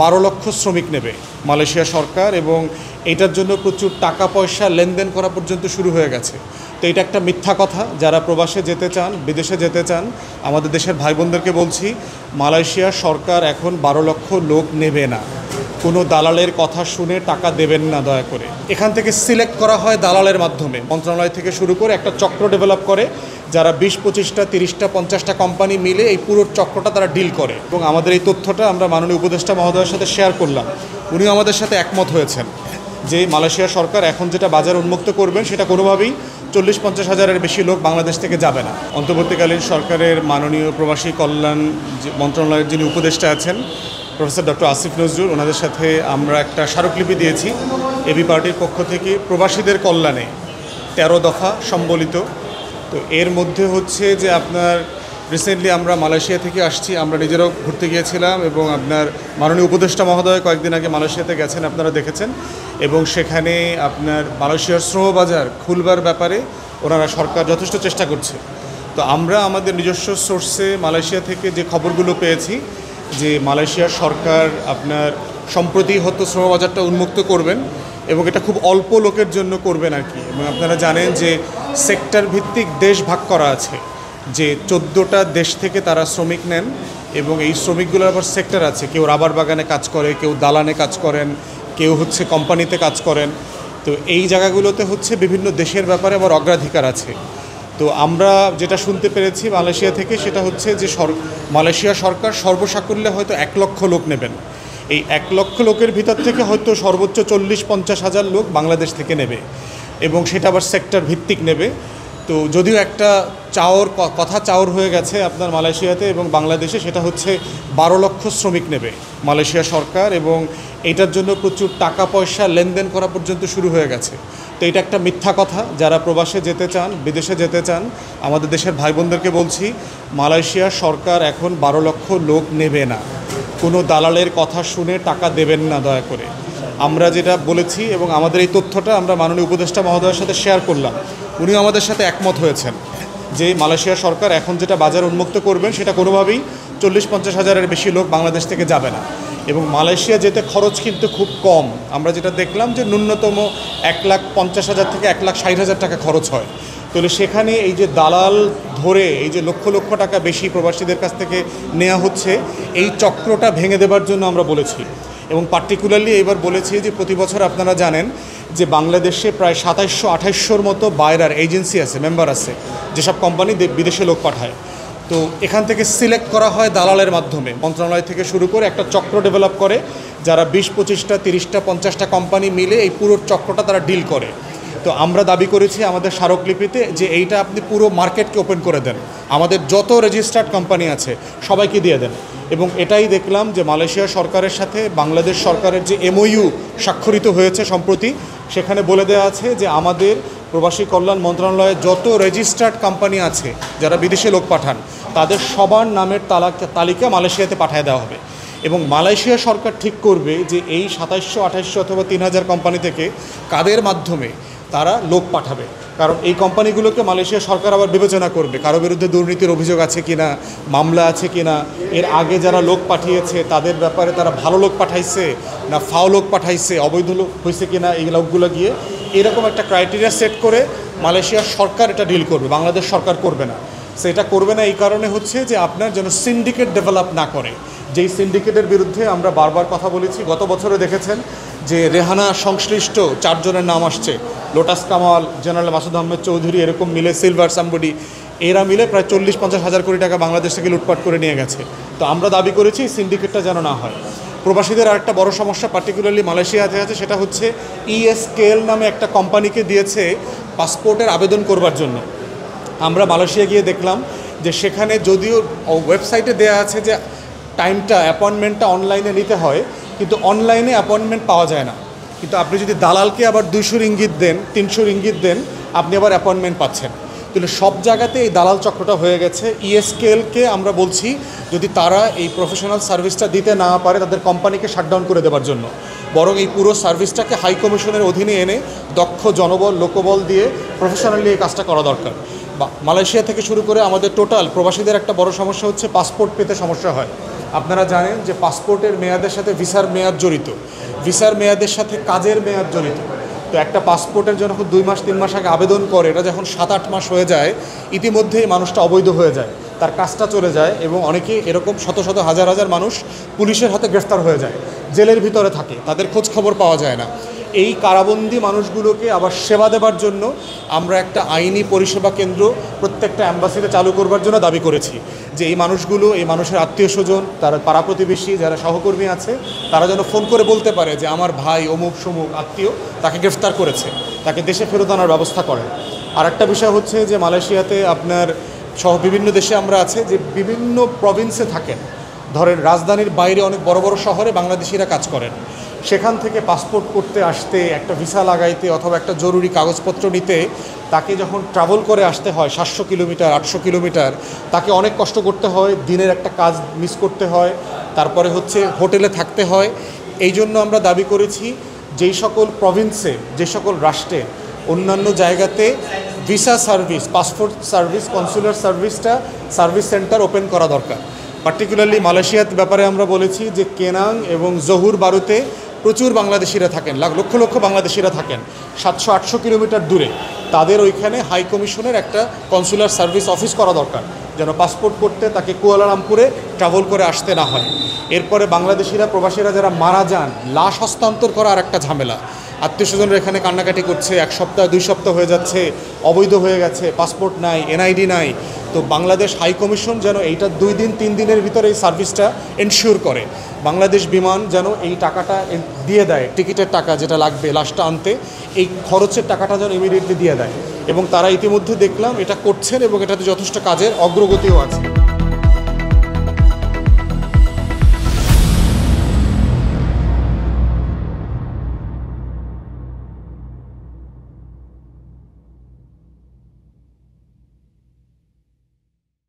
12 লক্ষ শ্রমিক নেবে মালয়েশিয়া সরকার, এবং এটার জন্য প্রচুর টাকা পয়সা লেনদেন করা পর্যন্ত শুরু হয়ে গেছে। তো এটা একটা মিথ্যা কথা। যারা প্রবাসে যেতে চান, বিদেশে যেতে চান, আমাদের দেশের ভাই বোনদেরকে বলছি, মালয়েশিয়া সরকার এখন 12 লক্ষ লোক নেবে না। কোনো দালালের কথা শুনে টাকা দেবেন না দয়া করে। এখান থেকে সিলেক্ট করা হয় দালালের মাধ্যমে, মন্ত্রণালয় থেকে শুরু করে একটা চক্র ডেভেলপ করে, যারা 20-25টা 30টা 50টা কোম্পানি মিলে এই পুরো চক্রটা তারা ডিল করে। এবং আমাদের এই তথ্যটা আমরা মাননীয় উপদেষ্টা মহোদয়ের সাথে শেয়ার করলাম। উনিও আমাদের সাথে একমত হয়েছেন যে মালয়েশিয়া সরকার এখন যেটা বাজার উন্মুক্ত করবেন সেটা কোনোভাবেই 40-50 হাজারের বেশি লোক বাংলাদেশ থেকে যাবে না। অন্তর্বর্তীকালীন সরকারের মাননীয় প্রবাসী কল্যাণ মন্ত্রণালয়ের যিনি উপদেষ্টা আছেন প্রফেসর ডক্টর আসিফ নজরুল, ওনাদের সাথে আমরা একটা স্মারকলিপি দিয়েছি এবি পার্টির পক্ষ থেকে প্রবাসীদের কল্যাণে 13 দফা সম্বলিত। তো এর মধ্যে হচ্ছে যে আপনার রিসেন্টলি আমরা মালয়েশিয়া থেকে আসছি, আমরা নিজেরাও ঘুরতে গিয়েছিলাম, এবং আপনার মাননীয় উপদেষ্টা মহোদয় কয়েকদিন আগে মালয়েশিয়াতে গেছেন, আপনারা দেখেছেন। এবং সেখানে আপনার মালয়েশিয়ার শ্রমবাজার খুলবার ব্যাপারে ওনারা সরকার যথেষ্ট চেষ্টা করছে। তো আমরা আমাদের নিজস্ব সোর্সে মালয়েশিয়া থেকে যে খবরগুলো পেয়েছি যে মালয়েশিয়ার সরকার আপনার সম্প্রতি হয়তো শ্রমবাজারটা উন্মুক্ত করবেন, এবং এটা খুব অল্প লোকের জন্য করবেন আর কি। এবং আপনারা জানেন যে সেক্টর ভিত্তিক দেশ ভাগ করা আছে, যে 14টা দেশ থেকে তারা শ্রমিক নেন, এবং এই শ্রমিকগুলোর আবার সেক্টর আছে। কেউ রাবার বাগানে কাজ করে, কেউ দালানে কাজ করেন, কেউ হচ্ছে কোম্পানিতে কাজ করেন। তো এই জায়গাগুলোতে হচ্ছে বিভিন্ন দেশের ব্যাপারে আবার অগ্রাধিকার আছে। তো আমরা যেটা শুনতে পেরেছি মালয়েশিয়া থেকে সেটা হচ্ছে যে মালয়েশিয়া সরকার সর্বসাকুল্যে হয়তো 1 লক্ষ লোক নেবেন। এই 1 লক্ষ লোকের ভিতর থেকে হয়তো সর্বোচ্চ 40-50 হাজার লোক বাংলাদেশ থেকে নেবে, এবং সেটা আবার সেক্টর ভিত্তিক নেবে। তো যদিও একটা কথা চাওর হয়ে গেছে আপনার মালয়েশিয়াতে এবং বাংলাদেশে, সেটা হচ্ছে 12 লক্ষ শ্রমিক নেবে মালয়েশিয়া সরকার, এবং এটার জন্য প্রচুর টাকা পয়সা লেনদেন করা পর্যন্ত শুরু হয়ে গেছে। তো এটা একটা মিথ্যা কথা। যারা প্রবাসে যেতে চান, বিদেশে যেতে চান, আমাদের দেশের ভাই বোনদেরকে বলছি, মালয়েশিয়া সরকার এখন 12 লক্ষ লোক নেবে না। কোনো দালালের কথা শুনে টাকা দেবেন না দয়া করে। আমরা যেটা বলেছি এবং আমাদের এই তথ্যটা আমরা মাননীয় উপদেষ্টা মহোদয়ের সাথে শেয়ার করলাম, উনিও আমাদের সাথে একমত হয়েছেন যে মালয়েশিয়া সরকার এখন যেটা বাজার উন্মুক্ত করবেন সেটা কোনোভাবেই 40-50 হাজারের বেশি লোক বাংলাদেশ থেকে যাবে না। এবং মালয়েশিয়া যেতে খরচ কিন্তু খুব কম। আমরা যেটা দেখলাম যে ন্যূনতম 1,50,000 থেকে 1,60,000 টাকা খরচ হয়। তাহলে সেখানে এই যে দালাল ধরে এই যে লক্ষ লক্ষ টাকা বেশি প্রবাসীদের কাছ থেকে নেওয়া হচ্ছে, এই চক্রটা ভেঙে দেবার জন্য আমরা বলেছি। এবং পার্টিকুলারলি এবার বলেছি যে প্রতি বছর আপনারা জানেন যে বাংলাদেশে প্রায় 2700-2800 মতো বায়ার এজেন্সি আছে, মেম্বার আছে, যেসব কোম্পানি বিদেশে লোক পাঠায়। তো এখান থেকে সিলেক্ট করা হয় দালালের মাধ্যমে, মন্ত্রণালয় থেকে শুরু করে একটা চক্র ডেভেলপ করে, যারা 20-25টা 30টা 50টা কোম্পানি মিলে এই পুরো চক্রটা তারা ডিল করে। তো আমরা দাবি করেছি আমাদের স্মারকলিপিতে যে এইটা আপনি পুরো মার্কেটকে ওপেন করে দেন, আমাদের যত রেজিস্টার্ড কোম্পানি আছে সবাইকে দিয়ে দেন। এবং এটাই দেখলাম যে মালয়েশিয়া সরকারের সাথে বাংলাদেশ সরকারের যে MOU স্বাক্ষরিত হয়েছে সম্প্রতি, সেখানে বলে দেওয়া আছে যে আমাদের প্রবাসী কল্যাণ মন্ত্রণালয়ে যত রেজিস্টার্ড কোম্পানি আছে যারা বিদেশে লোক পাঠান, তাদের সবার নামের তালিকা মালয়েশিয়াতে পাঠিয়ে দেওয়া হবে। এবং মালয়েশিয়া সরকার ঠিক করবে যে এই 2700-2800 অথবা 3000 কোম্পানি থেকে কাদের মাধ্যমে তারা লোক পাঠাবে। কারণ এই কোম্পানিগুলোকে মালয়েশিয়া সরকার আবার বিবেচনা করবে কারো বিরুদ্ধে দুর্নীতির অভিযোগ আছে কিনা, মামলা আছে কিনা, এর আগে যারা লোক পাঠিয়েছে তাদের ব্যাপারে তারা ভালো লোক পাঠাইছে না ফাও লোক পাঠাইছে, অবৈধ লোক হয়েছে কিনা, এই লোকগুলো গিয়ে এরকম একটা ক্রাইটেরিয়া সেট করে মালয়েশিয়ার সরকার এটা ডিল করবে, বাংলাদেশ সরকার করবে না। সেটা করবে না এই কারণে হচ্ছে যে আপনার যেন সিন্ডিকেট ডেভেলপ না করে। যেই সিন্ডিকেটের বিরুদ্ধে আমরা বারবার কথা বলেছি, গত বছরে দেখেছেন যে রেহানা সংশ্লিষ্ট 4 জনের নাম আসছে, লোটাস কামাল, জেনারেল মাসুদ আহমেদ চৌধুরী, এরকম মিলে সিলভার সাম্বডি, এরা মিলে প্রায় 40-50 হাজার কোটি টাকা বাংলাদেশ থেকে লুটপাট করে নিয়ে গেছে। তো আমরা দাবি করেছি সিন্ডিকেটটা যেন না হয়। প্রবাসীদের আরেকটা বড় সমস্যা পার্টিকুলারলি মালয়েশিয়াতে আছে, সেটা হচ্ছে ESKL নামে একটা কোম্পানিকে দিয়েছে পাসপোর্টের আবেদন করবার জন্য। আমরা মালয়েশিয়া গিয়ে দেখলাম যে সেখানে যদিও ওয়েবসাইটে দেওয়া আছে যে টাইমটা অ্যাপয়েন্টমেন্টটা অনলাইনে নিতে হয়, কিন্তু অনলাইনে অ্যাপয়েন্টমেন্ট পাওয়া যায় না। কিন্তু আপনি যদি দালালকে আবার 200 রিঙ্গিত দেন, 300 রিঙ্গিত দেন, আপনি আবার অ্যাপয়েন্টমেন্ট পাচ্ছেন। তাহলে সব জায়গাতে এই দালাল চক্রটা হয়ে গেছে। ESKLকে আমরা বলছি যদি তারা এই প্রফেশনাল সার্ভিসটা দিতে না পারে তাদের কোম্পানিকে শাটডাউন করে দেওয়ার জন্য, বরং এই পুরো সার্ভিসটাকে হাই কমিশনের অধীনে এনে দক্ষ জনবল লোকবল দিয়ে প্রফেশনালি এই কাজটা করা দরকার। মালয়েশিয়া থেকে শুরু করে আমাদের টোটাল প্রবাসীদের একটা বড় সমস্যা হচ্ছে পাসপোর্ট পেতে সমস্যা হয়। আপনারা জানেন যে পাসপোর্টের মেয়াদের সাথে ভিসার মেয়াদ জড়িত, ভিসার মেয়াদের সাথে কাজের মেয়াদ জড়িত। তো একটা পাসপোর্টের জন্য 2 মাস 3 মাস আগে আবেদন করে, এটা যখন 7-8 মাস হয়ে যায় ইতিমধ্যেই মানুষটা অবৈধ হয়ে যায়, তার কাজটা চলে যায় এবং অনেকে এরকম শত শত হাজার হাজার মানুষ পুলিশের হাতে গ্রেফতার হয়ে যায়, জেলের ভিতরে থাকে, তাদের খোঁজ খবর পাওয়া যায় না। এই কারাবন্দী মানুষগুলোকে আবার সেবা দেবার জন্য আমরা একটা আইনি পরিষেবা কেন্দ্র প্রত্যেকটা অ্যাম্বাসিতে চালু করবার জন্য দাবি করেছি, যে এই মানুষগুলো, এই মানুষের আত্মীয় স্বজন, তারা পাড়া প্রতিবেশী যারা সহকর্মী আছে, তারা যেন ফোন করে বলতে পারে যে আমার ভাই অমুক সমুক আত্মীয় তাকে গ্রেফতার করেছে, তাকে দেশে ফেরত আনার ব্যবস্থা করেন। আর একটা বিষয় হচ্ছে যে মালয়েশিয়াতে আপনার সহ বিভিন্ন দেশে আমরা আছে যে বিভিন্ন প্রভিন্সে থাকেন, ধরেন রাজধানীর বাইরে অনেক বড় বড় শহরে বাংলাদেশিরা কাজ করেন, সেখান থেকে পাসপোর্ট করতে আসতে, একটা ভিসা লাগাইতে অথবা একটা জরুরি কাগজপত্র নিতে তাকে যখন ট্রাভেল করে আসতে হয় 700 কিলোমিটার 800 কিলোমিটার, তাকে অনেক কষ্ট করতে হয়, দিনের একটা কাজ মিস করতে হয়, তারপরে হচ্ছে হোটেলে থাকতে হয়। এই জন্য আমরা দাবি করেছি যেই সকল প্রভিন্সে, যে সকল রাষ্ট্রে, অন্যান্য জায়গাতে visa service, passport service, consular service centre open করা দরকার। পার্টিকুলারলি মালয়েশিয়ার ব্যাপারে আমরা বলেছি যে কেনাং এবং জহুর বারুতে প্রচুর বাংলাদেশিরা থাকেন, লক্ষ লক্ষ বাংলাদেশিরা থাকেন 700-800 কিলোমিটার দূরে। তাদের ওইখানে হাই কমিশনের একটা কনসুলার সার্ভিস অফিস করা দরকার, যেন পাসপোর্ট করতে তাকে কুয়ালালামপুরে ট্রাভেল করে আসতে না হয়। এরপরে বাংলাদেশিরা, প্রবাসীরা যারা মারা যান, লাশ হস্তান্তর করা আর একটা ঝামেলা। আত্মীয় স্বজনরা এখানে কান্নাকাটি করছে, 1 সপ্তাহ 2 সপ্তাহ হয়ে যাচ্ছে, অবৈধ হয়ে গেছে, পাসপোর্ট নাই, এনআইডি নাই। তো বাংলাদেশ হাই কমিশন যেন এইটা 2 দিন 3 দিনের ভিতরে এই সার্ভিসটা এনশিওর করে। বাংলাদেশ বিমান যেন এই টাকাটা দিয়ে দেয়, টিকিটের টাকা যেটা লাগবে লাশটা আনতে, এই খরচের টাকাটা যেন ইমিডিয়েটলি দিয়ে দেয়। এবং তারা ইতিমধ্যে দেখলাম এটা করছেন এবং এটাতে যথেষ্ট কাজের অগ্রগতিও আছে।